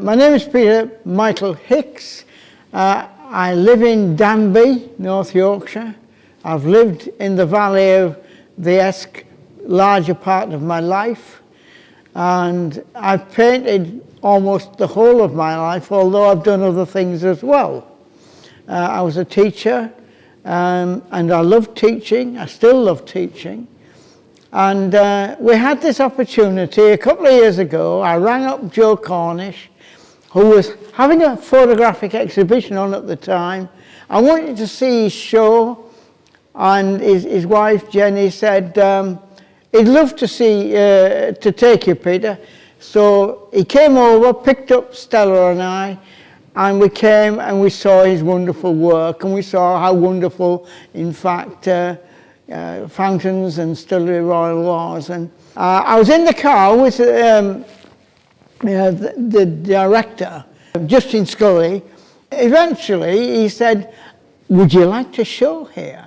My name is Peter Michael Hicks. I live in Danby, North Yorkshire. I've lived in the valley of the Esk larger part of my life, and I've painted almost the whole of my life, although I've done other things as well. I was a teacher, and I love teaching. I still love teaching. And we had this opportunity a couple of years ago. I rang up Joe Cornish, who was having a photographic exhibition on at the time. I wanted to see his show, and his wife Jenny said, he'd love to see, to take you, Peter. So he came over, picked up Stella and I, and we came and we saw his wonderful work, and we saw how wonderful, in fact, Fountains and Studley Royal was. And I was in the car with the director, Justin Scully. Eventually he said, "Would you like to show here?"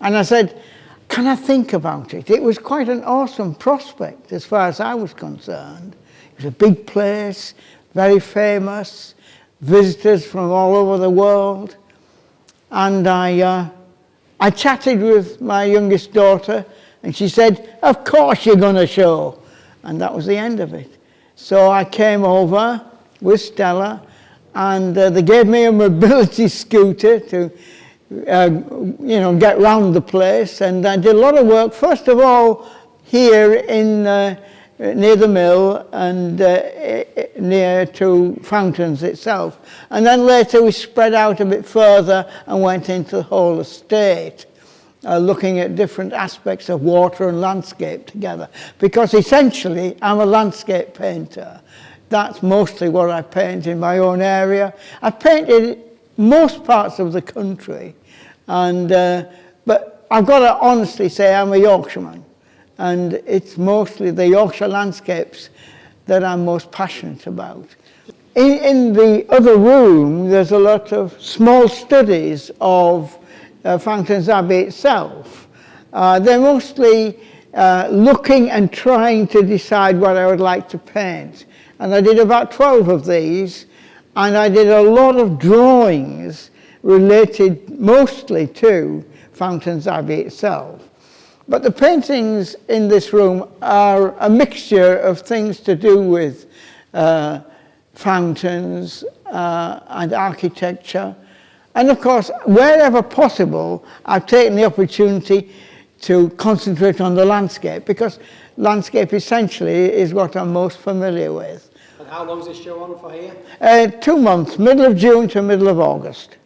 And I said, "Can I think about it?" It was quite an awesome prospect as far as I was concerned. It was a big place, very famous, visitors from all over the world. And I chatted with my youngest daughter, and she said, "Of course you're going to show." And that was the end of it. So I came over with Stella, and they gave me a mobility scooter to get round the place. And I did a lot of work, first of all here in near the mill and near to Fountains itself. And then later we spread out a bit further and went into the whole estate, looking at different aspects of water and landscape together. Because essentially I'm a landscape painter. That's mostly what I paint in my own area. I've painted most parts of the country, and but I've got to honestly say I'm a Yorkshireman. And it's mostly the Yorkshire landscapes that I'm most passionate about. In the other room, there's a lot of small studies of Fountains Abbey itself. They're mostly looking and trying to decide what I would like to paint. And I did about 12 of these, and I did a lot of drawings related mostly to Fountains Abbey itself. But the paintings in this room are a mixture of things to do with fountains and architecture. And of course, wherever possible, I've taken the opportunity to concentrate on the landscape, because landscape essentially is what I'm most familiar with. And how long is this show on for here? 2 months, middle of June to middle of August.